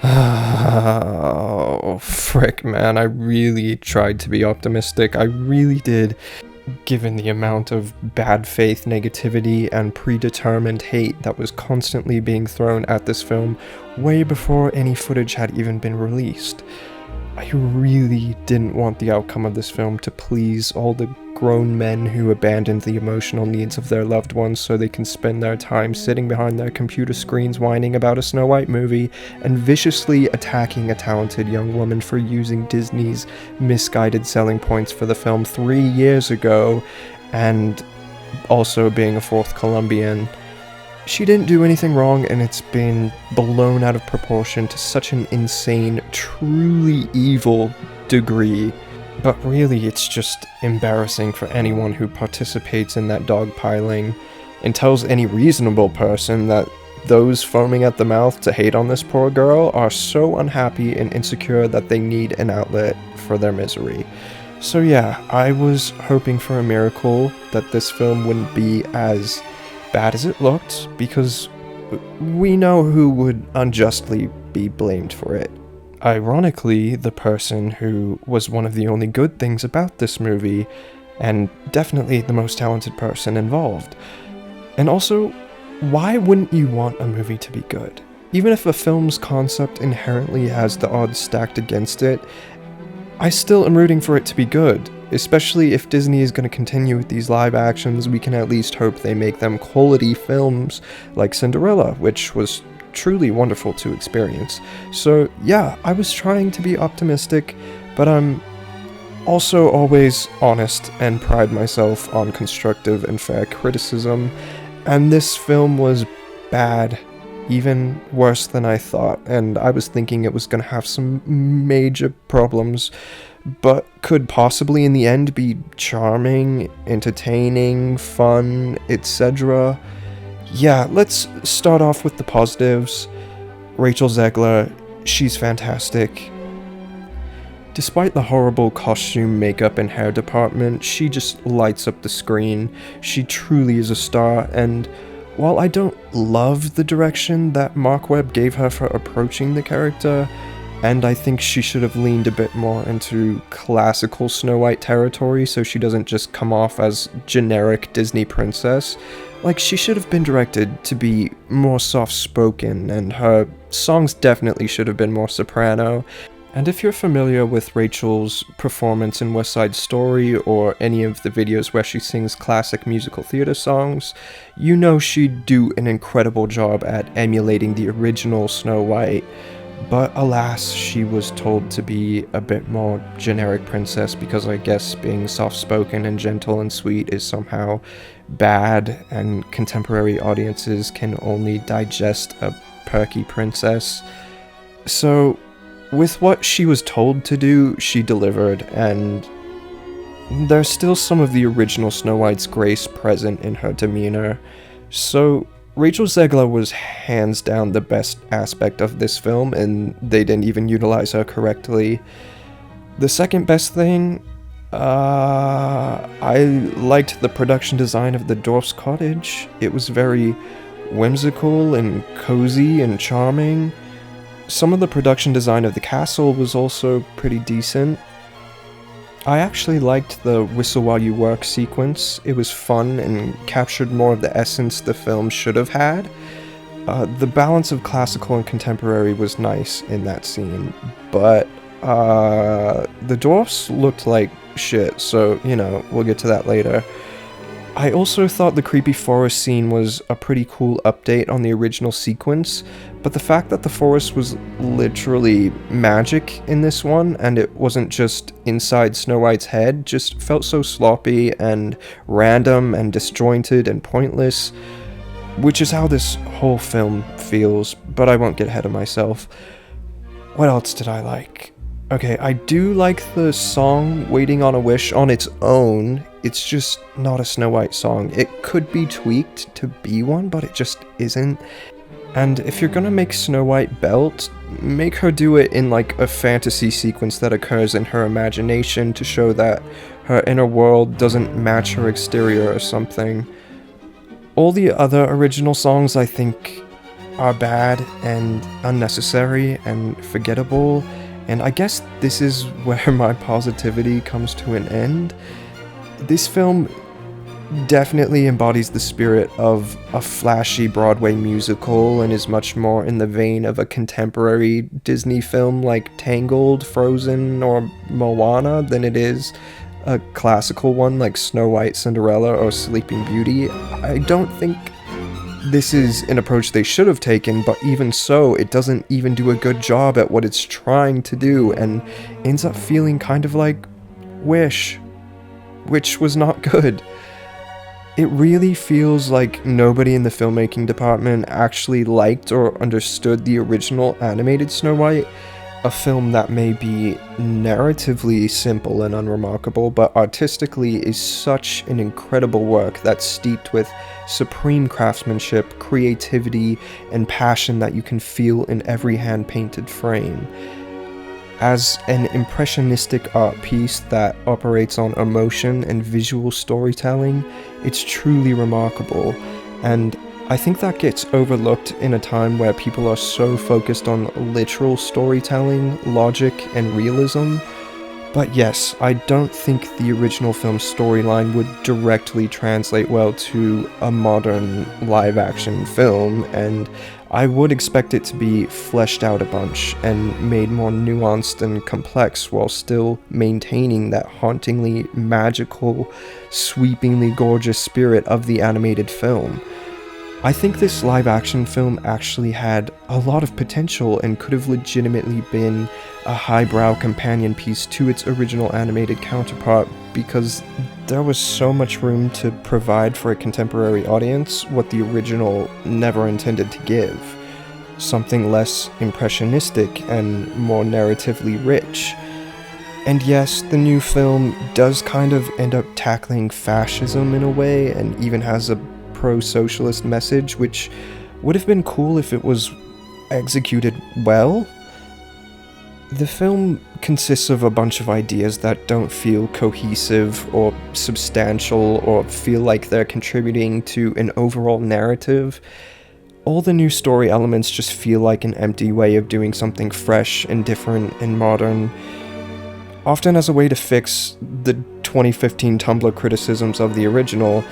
Oh, frick, man. I really tried to be optimistic. I really did, given the amount of bad faith negativity and predetermined hate that was constantly being thrown at this film way before any footage had even been released. I really didn't want the outcome of this film to please all the grown men who abandoned the emotional needs of their loved ones so they can spend their time sitting behind their computer screens whining about a Snow White movie and viciously attacking a talented young woman for using Disney's misguided selling points for the film 3 years ago, and also being a fourth Colombian. She didn't do anything wrong, and it's been blown out of proportion to such an insane, truly evil degree. But really, it's just embarrassing for anyone who participates in that dogpiling and tells any reasonable person that those foaming at the mouth to hate on this poor girl are so unhappy and insecure that they need an outlet for their misery. So yeah, I was hoping for a miracle, that this film wouldn't be as bad as it looked, because we know who would unjustly be blamed for it. Ironically, the person who was one of the only good things about this movie, and definitely the most talented person involved. And also, why wouldn't you want a movie to be good? Even if a film's concept inherently has the odds stacked against it, I still am rooting for it to be good. Especially if Disney is going to continue with these live actions, we can at least hope they make them quality films like Cinderella, which was truly wonderful to experience. So yeah, I was trying to be optimistic, but I'm also always honest and pride myself on constructive and fair criticism, and this film was bad, even worse than I thought, and I was thinking it was going to have some major problems, but could possibly in the end be charming, entertaining, fun, etc. Yeah, let's start off with the positives. Rachel Zegler, she's fantastic. Despite the horrible costume, makeup, and hair department, she just lights up the screen. She truly is a star, and while I don't love the direction that Mark Webb gave her for approaching the character, and I think she should have leaned a bit more into classical Snow White territory so she doesn't just come off as generic Disney princess. Like, she should have been directed to be more soft-spoken, and her songs definitely should have been more soprano. And if you're familiar with Rachel's performance in West Side Story or any of the videos where she sings classic musical theater songs, you know she'd do an incredible job at emulating the original Snow White. But alas, she was told to be a bit more generic princess because I guess being soft-spoken and gentle and sweet is somehow bad, and contemporary audiences can only digest a perky princess. So, with what she was told to do, she delivered, and there's still some of the original Snow White's grace present in her demeanor. So, Rachel Zegler was hands down the best aspect of this film, and they didn't even utilize her correctly. The second best thing, I liked the production design of the dwarfs' cottage. It was very whimsical and cozy and charming. Some of the production design of the castle was also pretty decent. I actually liked the Whistle While You Work sequence. It was fun and captured more of the essence the film should have had. The balance of classical and contemporary was nice in that scene, but the dwarfs looked like shit, so, you know, we'll get to that later. I also thought the creepy forest scene was a pretty cool update on the original sequence, but the fact that the forest was literally magic in this one, and it wasn't just inside Snow White's head, just felt so sloppy and random and disjointed and pointless, which is how this whole film feels, but I won't get ahead of myself. What else did I like? Okay, I do like the song Waiting on a Wish on its own. It's just not a Snow White song. It could be tweaked to be one, but it just isn't. And if you're gonna make Snow White belt, make her do it in like a fantasy sequence that occurs in her imagination to show that her inner world doesn't match her exterior or something. All the other original songs, I think, are bad and unnecessary and forgettable, and I guess this is where my positivity comes to an end. This film definitely embodies the spirit of a flashy Broadway musical and is much more in the vein of a contemporary Disney film like Tangled, Frozen, or Moana than it is a classical one like Snow White, Cinderella, or Sleeping Beauty. I don't think this is an approach they should have taken, but even so, it doesn't even do a good job at what it's trying to do and ends up feeling kind of like Wish, which was not good. It really feels like nobody in the filmmaking department actually liked or understood the original animated Snow White, a film that may be narratively simple and unremarkable, but artistically is such an incredible work that's steeped with supreme craftsmanship, creativity, and passion that you can feel in every hand-painted frame. As an impressionistic art piece that operates on emotion and visual storytelling, it's truly remarkable, and I think that gets overlooked in a time where people are so focused on literal storytelling, logic, and realism. But yes, I don't think the original film's storyline would directly translate well to a modern live-action film, and I would expect it to be fleshed out a bunch and made more nuanced and complex while still maintaining that hauntingly magical, sweepingly gorgeous spirit of the animated film. I think this live-action film actually had a lot of potential and could have legitimately been a highbrow companion piece to its original animated counterpart, because there was so much room to provide for a contemporary audience what the original never intended to give. Something less impressionistic and more narratively rich. And yes, the new film does kind of end up tackling fascism in a way, and even has a pro-socialist message, which would have been cool if it was executed well. The film consists of a bunch of ideas that don't feel cohesive or substantial or feel like they're contributing to an overall narrative. All the new story elements just feel like an empty way of doing something fresh and different and modern, often as a way to fix the 2015 Tumblr criticisms of the original,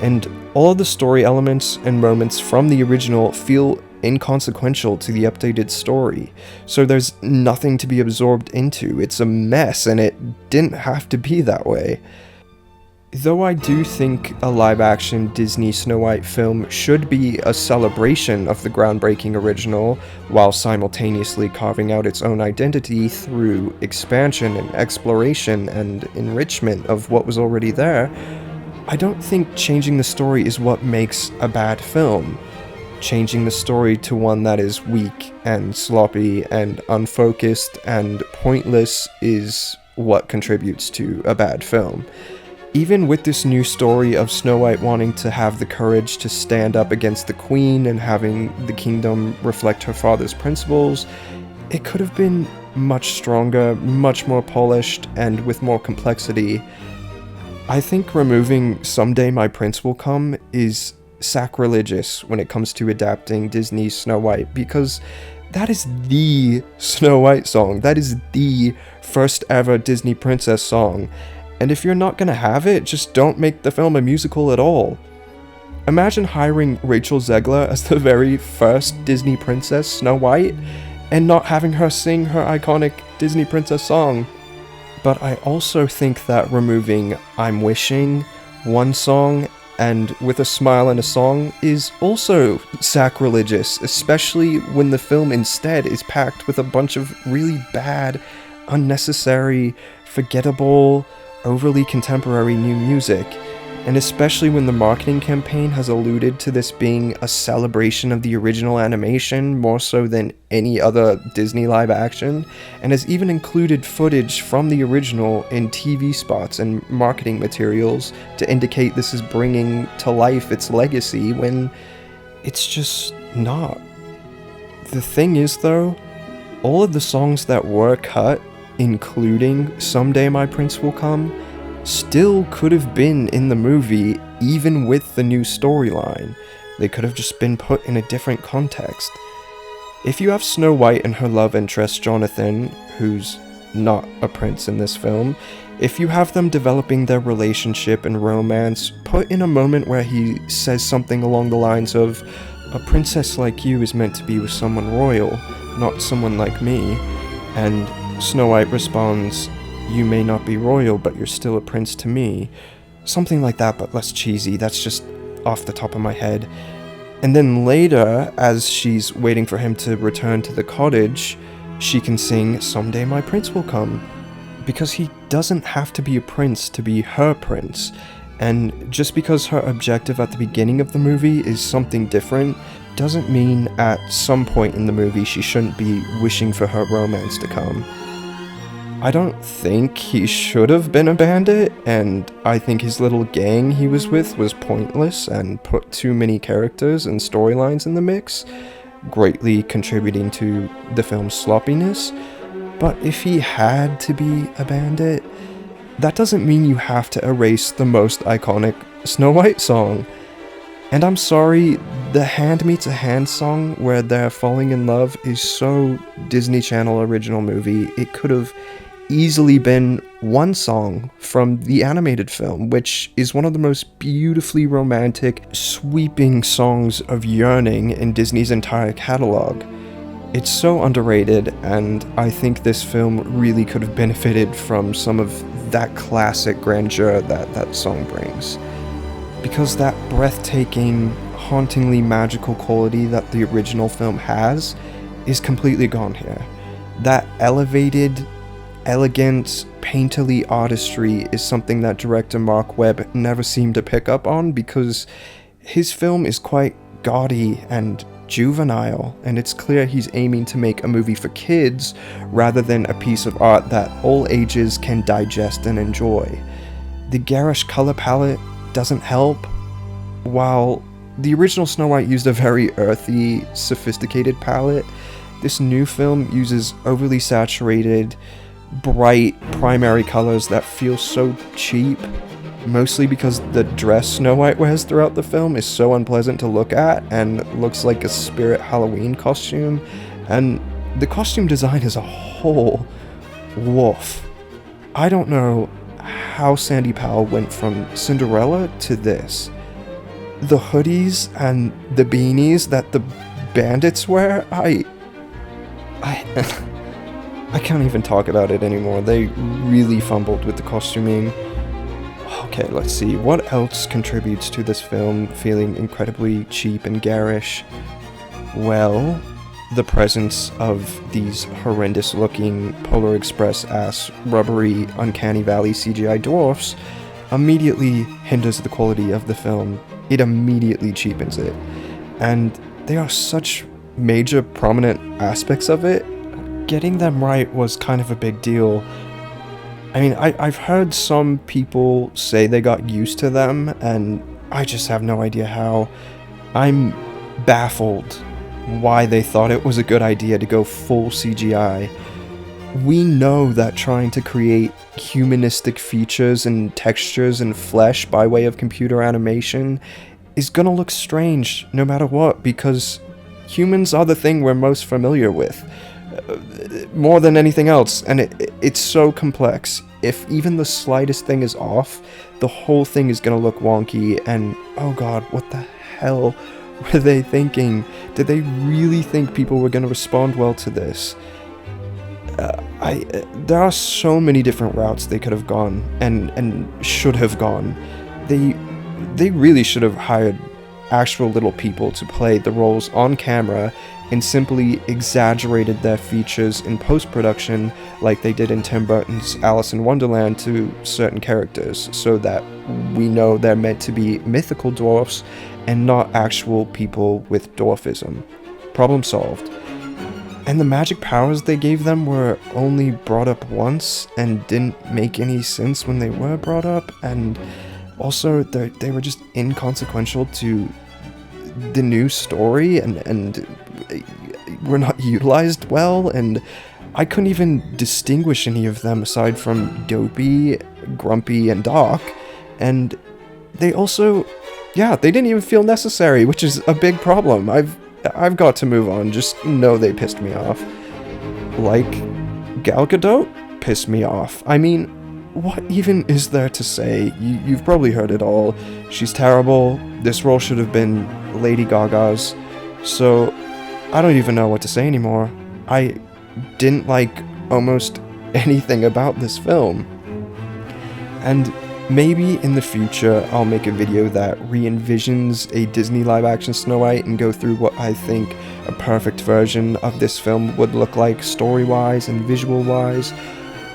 and all of the story elements and moments from the original feel inconsequential to the updated story, so there's nothing to be absorbed into. It's a mess, and it didn't have to be that way. Though I do think a live-action Disney Snow White film should be a celebration of the groundbreaking original, while simultaneously carving out its own identity through expansion and exploration and enrichment of what was already there, I don't think changing the story is what makes a bad film. Changing the story to one that is weak and sloppy and unfocused and pointless is what contributes to a bad film. Even with this new story of Snow White wanting to have the courage to stand up against the Queen and having the kingdom reflect her father's principles, it could have been much stronger, much more polished, and with more complexity. I think removing Someday My Prince Will Come is sacrilegious when it comes to adapting Disney's Snow White, because that is the Snow White song. That is the first ever Disney princess song. And if you're not gonna have it, just don't make the film a musical at all. Imagine hiring Rachel Zegler as the very first Disney princess, Snow White, and not having her sing her iconic Disney princess song. But I also think that removing I'm Wishing, One Song, and With a Smile and a Song is also sacrilegious, especially when the film instead is packed with a bunch of really bad, unnecessary, forgettable, overly contemporary new music, and especially when the marketing campaign has alluded to this being a celebration of the original animation more so than any other Disney live action, and has even included footage from the original in TV spots and marketing materials to indicate this is bringing to life its legacy, when it's just not. The thing is though, all of the songs that were cut, including Someday My Prince Will Come, still could have been in the movie even with the new storyline. They could have just been put in a different context. If you have Snow White and her love interest, Jonathan, who's not a prince in this film, if you have them developing their relationship and romance, put in a moment where he says something along the lines of, "A princess like you is meant to be with someone royal, not someone like me," and Snow White responds, "You may not be royal, but you're still a prince to me." Something like that, but less cheesy. That's just off the top of my head. And then later, as she's waiting for him to return to the cottage, she can sing "Someday My Prince Will Come," because he doesn't have to be a prince to be her prince. And just because her objective at the beginning of the movie is something different, doesn't mean at some point in the movie she shouldn't be wishing for her romance to come. I don't think he should have been a bandit, and I think his little gang he was with was pointless and put too many characters and storylines in the mix, greatly contributing to the film's sloppiness. But if he had to be a bandit, that doesn't mean you have to erase the most iconic Snow White song. And I'm sorry, the Hand Meets a Hand song where they're falling in love is so Disney Channel original movie. It could have easily been one song from the animated film, which is one of the most beautifully romantic, sweeping songs of yearning in Disney's entire catalog. It's so underrated, and I think this film really could have benefited from some of that classic grandeur that that song brings. Because that breathtaking, hauntingly magical quality that the original film has is completely gone here. That elevated, elegant, painterly artistry is something that director Mark Webb never seemed to pick up on, because his film is quite gaudy and juvenile, and it's clear he's aiming to make a movie for kids rather than a piece of art that all ages can digest and enjoy. The garish color palette doesn't help. While the original Snow White used a very earthy, sophisticated palette, this new film uses overly saturated, bright primary colors that feel so cheap, mostly because the dress Snow White wears throughout the film is so unpleasant to look at and looks like a Spirit Halloween costume, and the costume design as a whole, woof. I don't know how Sandy Powell went from Cinderella to this. The hoodies and the beanies that the bandits wear, I can't even talk about it anymore. They really fumbled with the costuming. Okay, let's see. What else contributes to this film feeling incredibly cheap and garish? Well, the presence of these horrendous-looking Polar Express-ass, rubbery, Uncanny Valley CGI dwarfs immediately hinders the quality of the film. It immediately cheapens it. And they are such major, prominent aspects of it. Getting them right was kind of a big deal. I mean, I've heard some people say they got used to them, and I just have no idea how. I'm baffled why they thought it was a good idea to go full CGI. We know that trying to create humanistic features and textures and flesh by way of computer animation is gonna look strange no matter what, because humans are the thing we're most familiar with. More than anything else, and it's so complex. If even the slightest thing is off, the whole thing is gonna look wonky, and oh god, what the hell were they thinking? Did they really think people were gonna respond well to this? There are so many different routes they could have gone, and should have gone. They really should have hired actual little people to play the roles on camera and simply exaggerated their features in post-production like they did in Tim Burton's Alice in Wonderland to certain characters, so that we know they're meant to be mythical dwarfs and not actual people with dwarfism. Problem solved. And the magic powers they gave them were only brought up once and didn't make any sense when they were brought up, and also they were just inconsequential to the new story, and were not utilized well, and I couldn't even distinguish any of them aside from Dopey, Grumpy, and Doc. And they also yeah, they didn't even feel necessary, which is a big problem. I've got to move on. Just know they pissed me off. Like, Gal Gadot pissed me off. I mean, what even is there to say? You've probably heard it all. She's terrible. This role should have been Lady Gaga's. So, I don't even know what to say anymore. I didn't like almost anything about this film. And maybe in the future I'll make a video that re-envisions a Disney live-action Snow White and go through what I think a perfect version of this film would look like story-wise and visual-wise.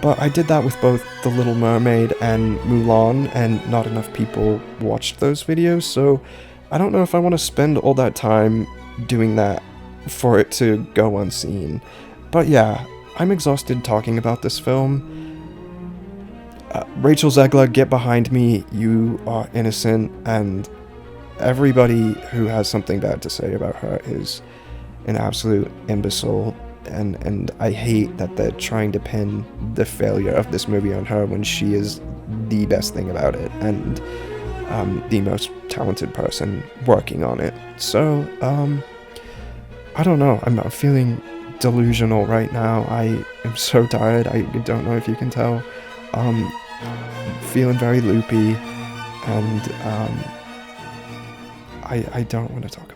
But I did that with both The Little Mermaid and Mulan, and not enough people watched those videos, so I don't know if I want to spend all that time doing that for it to go unseen. But yeah, I'm exhausted talking about this film. Rachel Zegler, get behind me. You are innocent, and everybody who has something bad to say about her is an absolute imbecile. And I hate that they're trying to pin the failure of this movie on her when she is the best thing about it and the most talented person working on it. So, I don't know. I'm feeling delusional right now. I am so tired. I don't know if you can tell. Feeling very loopy, and I don't want to talk about it.